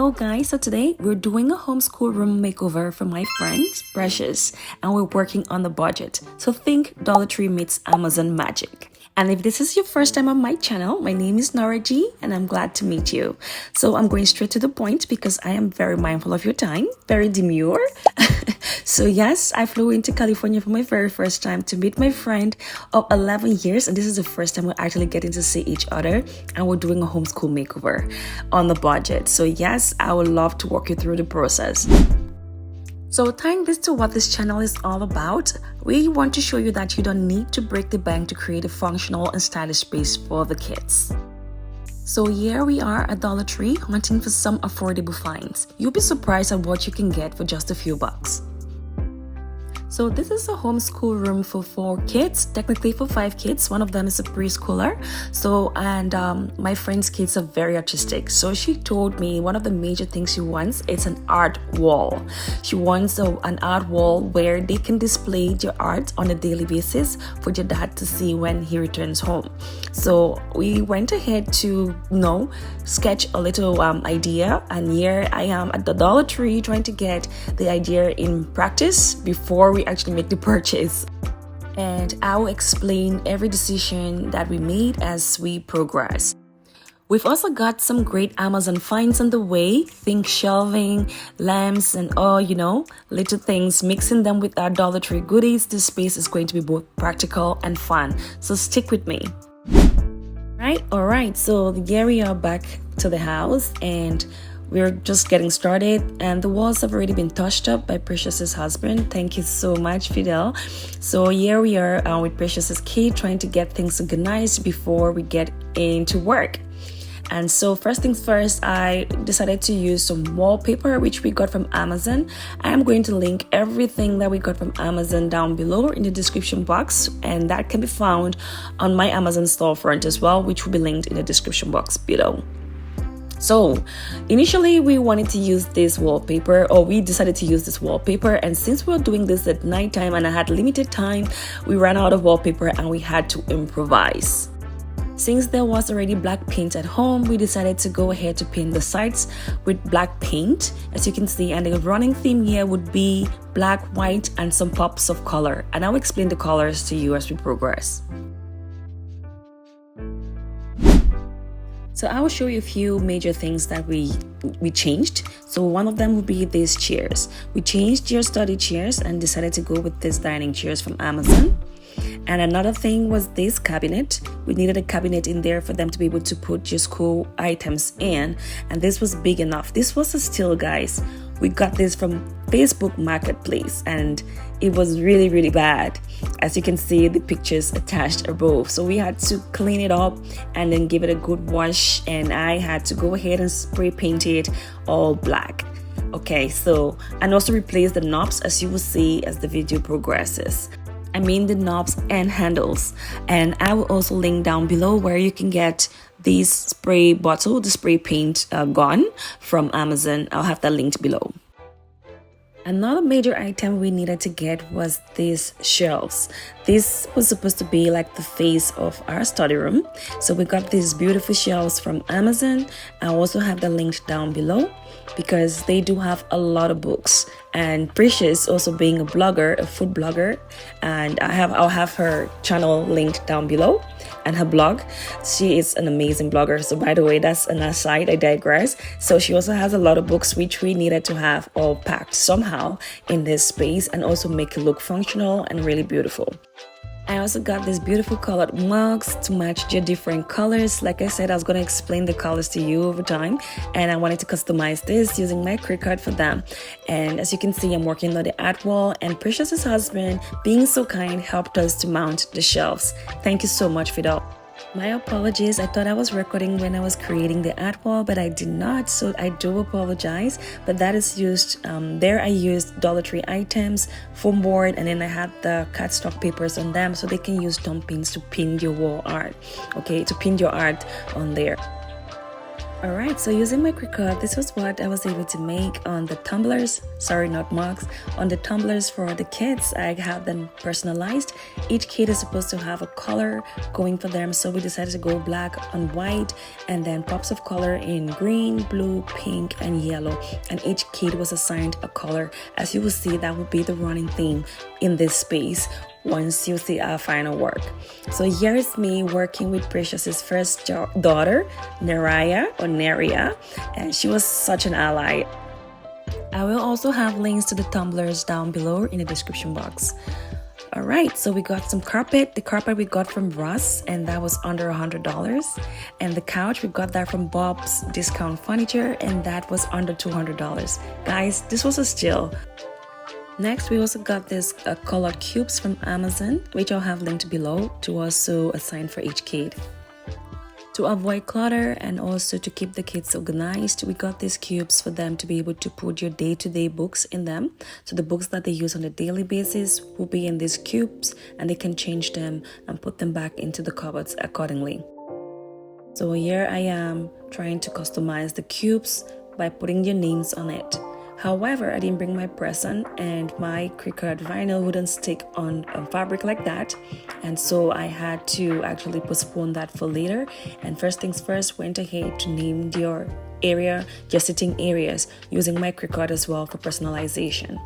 Hello guys, so today we're doing a homeschool room makeover for my friend Precious, and we're working on the budget. So think Dollar Tree meets Amazon magic. And if this is your first time on my channel, my name is Nora G and I'm glad to meet you. So I'm going straight to the point because I am very mindful of your time, very demure. So yes, I flew into California for my very first time to meet my friend of 11 years, and this is the first time we're actually getting to see each other, and we're doing a homeschool makeover on the budget. So yes, I would love to walk you through the process. So tying this to what this channel is all about, we want to show you that you don't need to break the bank to create a functional and stylish space for the kids. So here we are at Dollar Tree hunting for some affordable finds. You'll be surprised at what you can get for just a few bucks. So this is a homeschool room for 4 kids, technically for 5 kids. One of them is a preschooler. My friend's kids are very artistic. So she told me one of the major things she wants is an art wall. She wants an art wall where they can display their art on a daily basis for your dad to see when he returns home. So we went ahead to, sketch a little idea, and here I am at the Dollar Tree trying to get the idea in practice before we actually make the purchase. And I will explain every decision that we made as we progress. We've also got some great Amazon finds on the way. Think shelving, lamps, and little things. Mixing them with our Dollar Tree goodies, this space is going to be both practical and fun. So stick with me. Alright, so here we are back to the house, and we're just getting started, and the walls have already been touched up by Precious's husband. Thank you so much, Fidel. So here we are with Precious's kid trying to get things organized before we get into work. And so first things first, I decided to use some wallpaper which we got from Amazon. I am going to link everything that we got from Amazon down below in the description box, and that can be found on my Amazon storefront as well, which will be linked in the description box below. So initially we wanted to use this wallpaper, or we decided to use this wallpaper, and since we were doing this at nighttime and I had limited time, we ran out of wallpaper and we had to improvise. Since there was already black paint at home, we decided to go ahead to paint the sides with black paint, as you can see, and the running theme here would be black, white, and some pops of color, and I'll explain the colors to you as we progress. So I will show you a few major things that we changed. So one of them would be these chairs. We changed your study chairs and decided to go with these dining chairs from Amazon. And another thing was this cabinet. We needed a cabinet in there for them to be able to put your school items in, and this was big enough. This was a steal, guys. We got this from Facebook Marketplace, and it was really bad, as you can see the pictures attached above. So we had to clean it up and then give it a good wash, and I had to go ahead and spray paint it all black. Okay, so and also replace the knobs, as you will see as the video progresses. I mean the knobs and handles. And I will also link down below where you can get this spray bottle, the spray paint gun from Amazon. I'll have that linked below. Another major item we needed to get was these shelves. This was supposed to be like the face of our study room. So we got these beautiful shelves from Amazon. I also have the link down below because they do have a lot of books. And Precious, also being a blogger, a food blogger, and I'll have her channel linked down below and her blog. She is an amazing blogger. So by the way, that's an aside, I digress. So she also has a lot of books which we needed to have all packed somehow in this space and also make it look functional and really beautiful. I also got these beautiful colored mugs to match your different colors. Like I said, I was going to explain the colors to you over time, and I wanted to customize this using my Cricut for them. And as you can see, I'm working on the art wall, and Precious's husband, being so kind, helped us to mount the shelves. Thank you so much, Fidel. My apologies, I thought I was recording when I was creating the art wall, but I did not, so I do apologize. But that is used, there I used Dollar Tree items, foam board, and then I had the cardstock papers on them so they can use thumb pins to pin your wall art, okay, to pin your art on there. Alright, so using my Cricut, this was what I was able to make on the tumblers, sorry not mugs, on the tumblers for the kids. I have them personalized. Each kid is supposed to have a color going for them, so we decided to go black on white and then pops of color in green, blue, pink and yellow, and each kid was assigned a color. As you will see, that will be the running theme in this space once you see our final work. So here is me working with Precious's first daughter, Neria, and she was such an ally. I will also have links to the tumblers down below in the description box. Alright, so we got some carpet. The carpet we got from Ross, and that was under $100. And the couch, we got that from Bob's Discount Furniture, and that was under $200. Guys, this was a steal. Next, we also got this colored cubes from Amazon, which I'll have linked below, to also assign for each kid. To avoid clutter and also to keep the kids organized, we got these cubes for them to be able to put your day-to-day books in them. So the books that they use on a daily basis will be in these cubes, and they can change them and put them back into the cupboards accordingly. So here I am trying to customize the cubes by putting your names on it. However, I didn't bring my press on, and my Cricut vinyl wouldn't stick on a fabric like that, and so I had to actually postpone that for later. And first things first, went ahead to name your sitting areas using my Cricut as well for personalization.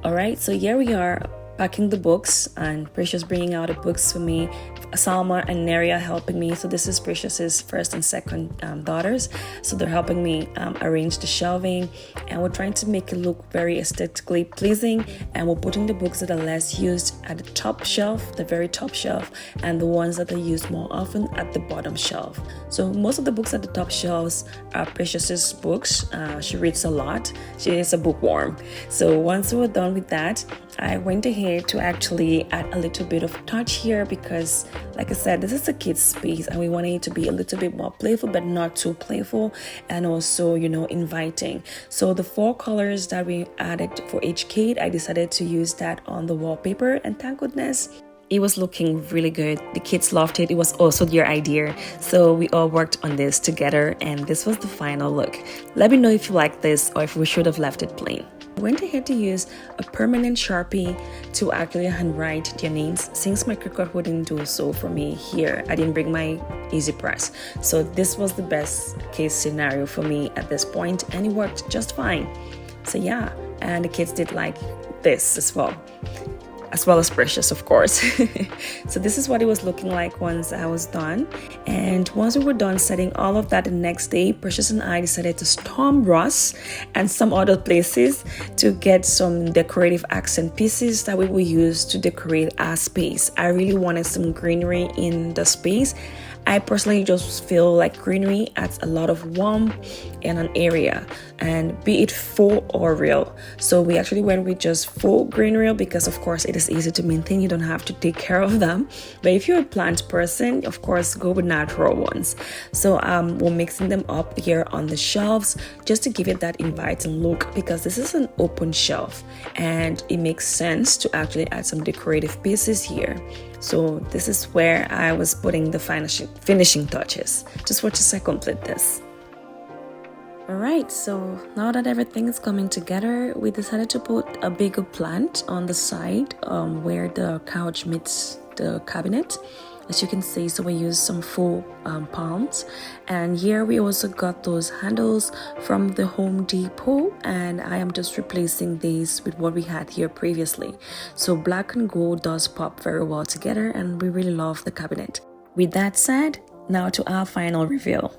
Alright, so here we are packing the books, and Precious bringing out the books for me, Salma and Neria helping me. So this is Precious's first and second daughters, so they're helping me arrange the shelving, and we're trying to make it look very aesthetically pleasing, and we're putting the books that are less used at the top shelf, the very top shelf, and the ones that are used more often at the bottom shelf. So most of the books at the top shelves are Precious's books. She reads a lot. She is a bookworm. So once we were done with that, I went ahead to actually add a little bit of touch here because, like I said, this is a kid's space and we wanted it to be a little bit more playful but not too playful, and also, you know, inviting. So the 4 colors that we added for each kid, I decided to use that on the wallpaper, and thank goodness it was looking really good. The kids loved it. It was also their idea, so we all worked on this together, and this was the final look. Let me know if you like this or if we should have left it plain. I went ahead to use a permanent Sharpie to actually handwrite their names, since my Cricut wouldn't do so for me here. I didn't bring my Easy Press, so this was the best case scenario for me at this point, and it worked just fine. So yeah, and the kids did like this as well as Precious, of course. So this is what it was looking like once I was done. And once we were done setting all of that, the next day, Precious and I decided to storm Ross and some other places to get some decorative accent pieces that we will use to decorate our space. I really wanted some greenery in the space. I personally just feel like greenery adds a lot of warmth in an area, and be it faux or real. So we actually went with just faux greenery because of course it is easy to maintain, you don't have to take care of them. But if you're a plant person, of course go with natural ones. So we're mixing them up here on the shelves just to give it that inviting look, because this is an open shelf and it makes sense to actually add some decorative pieces here. So this is where I was putting the finishing touches. Just watch as I complete this. Alright, so now that everything is coming together, we decided to put a bigger plant on the side where the couch meets the cabinet, as you can see. So we used some faux palms, and here we also got those handles from the Home Depot, and I am just replacing these with what we had here previously. So black and gold does pop very well together, and we really love the cabinet. With that said, now to our final reveal.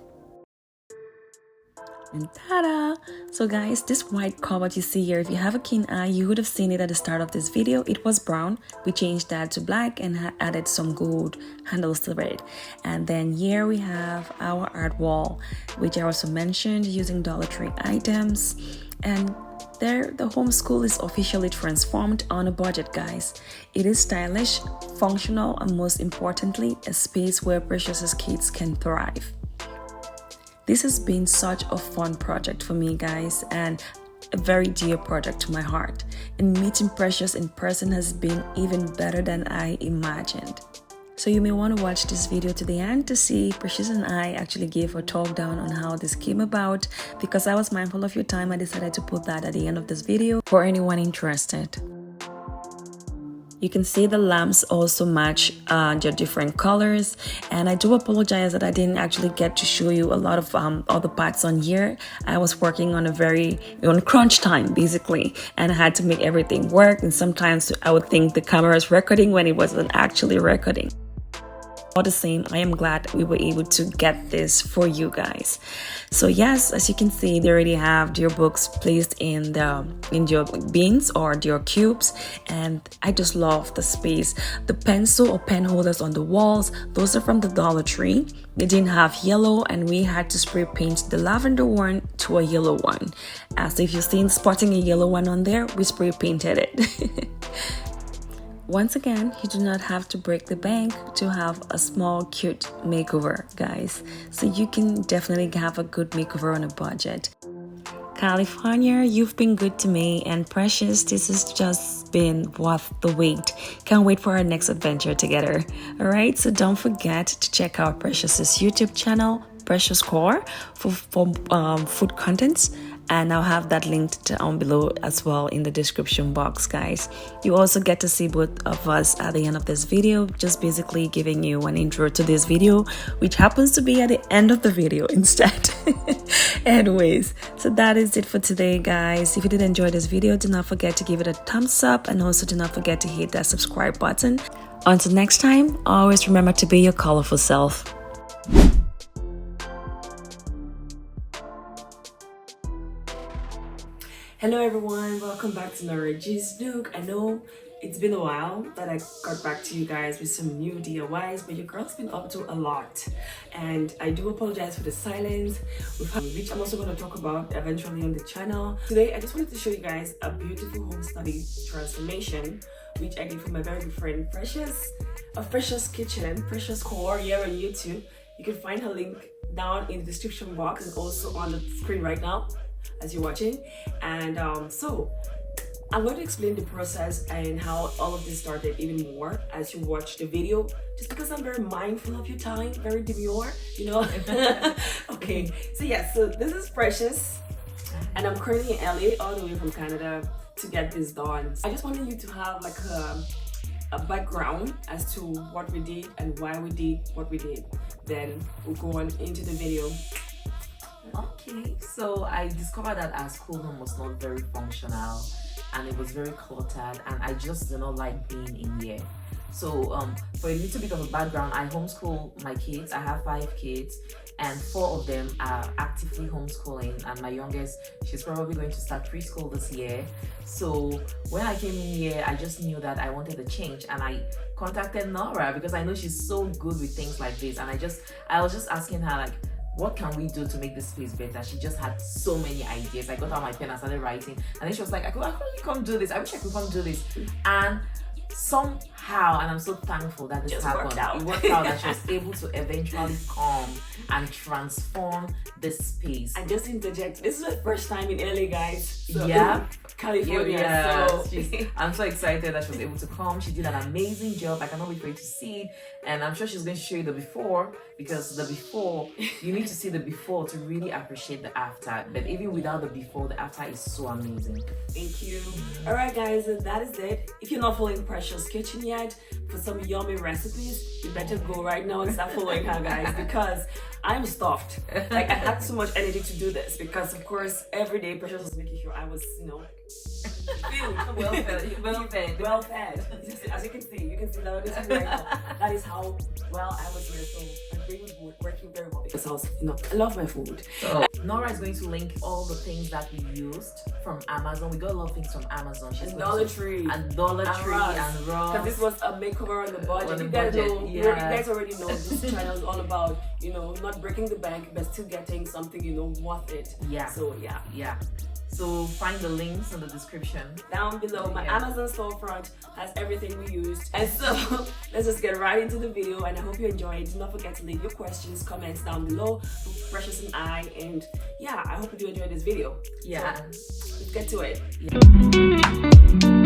And ta-da! So guys, this white cupboard you see here, if you have a keen eye, you would have seen it at the start of this video. It was brown. We changed that to black and added some gold handles to it. And then here we have our art wall, which I also mentioned using Dollar Tree items. And there, the homeschool is officially transformed on a budget, guys. It is stylish, functional, and most importantly, a space where Precious's kids can thrive. This has been such a fun project for me, guys, and a very dear project to my heart. And meeting Precious in person has been even better than I imagined. So you may want to watch this video to the end to see Precious and I actually gave a talk down on how this came about. Because I was mindful of your time, I decided to put that at the end of this video for anyone interested. You can see the lamps also match their different colors, and I do apologize that I didn't actually get to show you a lot of other parts on here. I was working on on crunch time basically, and I had to make everything work, and sometimes I would think the camera is recording when it wasn't actually recording. All the same, I am glad we were able to get this for you guys. So yes, as you can see, they already have their books placed in your bins or their cubes, and I just love the space. The pencil or pen holders on the walls, those are from the Dollar Tree. They didn't have yellow, and we had to spray paint the lavender one to a yellow one. So if you've seen spotting a yellow one on there, we spray painted it. Once again, you do not have to break the bank to have a small cute makeover, guys. So you can definitely have a good makeover on a budget. California, you've been good to me, and Precious, this has just been worth the wait. Can't wait for our next adventure together. Alright, so don't forget to check out Precious's YouTube channel, Precious Core, for food contents. And I'll have that linked down below as well in the description box, guys. You also get to see both of us at the end of this video, just basically giving you an intro to this video, which happens to be at the end of the video instead. Anyways, so that is it for today, guys. If you did enjoy this video, do not forget to give it a thumbs up, and also do not forget to hit that subscribe button. Until next time, always remember to be your colorful self. Hello everyone, welcome back to Nora G's Nook. I know it's been a while that I got back to you guys with some new DIYs, but your girl's been up to a lot, and I do apologize for the silence, which I'm also going to talk about eventually on the channel. Today I just wanted to show you guys a beautiful home study transformation which I did for my very good friend Precious of Precious Kitchen, Precious Core, here on YouTube. You can find her link down in the description box and also on the screen right now as you're watching. And so I'm going to explain the process and how all of this started even more as you watch the video, just because I'm very mindful of your time, very demure, you know. Okay, so yeah, so this is Precious, and I'm currently in LA, all the way from Canada, to get this done. I just wanted you to have like a background as to what we did and why we did what we did. Then we'll go on into the video. Okay, so I discovered that our school home was not very functional, and it was very cluttered, and I just do not like being in here. So for a little bit of a background, I homeschool my kids. I have 5 kids, and 4 of them are actively homeschooling, and my youngest, she's probably going to start preschool this year. So when I came in here, I just knew that I wanted a change, and I contacted Nora because I know she's so good with things like this, and I was just asking her, like, what can we do to make this space better? She just had so many ideas. I got out my pen and started writing, and then she was like, I could come do this. I wish I could come do this. And somehow, and I'm so thankful that this happened. It worked out that she was able to eventually come and transform this space. And just interject, this is my first time in LA, guys. So, yeah, California. Yeah, so. I'm so excited that she was able to come. She did an amazing job. I cannot wait for you to see it, and I'm sure she's going to show you the before, because the before, you need to see the before to really appreciate the after. But even without the before, the after is so amazing. Thank you. All right, guys, that is it. If you're not following Precious Kitchen yet for some yummy recipes, you better go right now and start following her, guys, because I'm stuffed. Like, I had so much energy to do this because, of course, every day Precious was making sure I was, you know, well fed. As you can see that on this video right now. That is how well I was here. So my brain was working very well because I was, you know, I love my food. So Nora is going to link all the things that we used from Amazon. We got a lot of things from Amazon. And Dollar Tree. And Dollar Tree and Ross. Because this was a makeover on the budget. You guys know, you guys already know this channel is all about, you know, not breaking the bank but still getting something, you know, worth it. Yeah. So yeah. So find the links in the description down below. My Amazon storefront has everything we used. And so let's just get right into the video, and I hope you enjoy it. Do not forget to leave your questions, comments down below for Precious and I. And yeah, I hope you do enjoy this video. Yeah. So let's get to it. Yeah.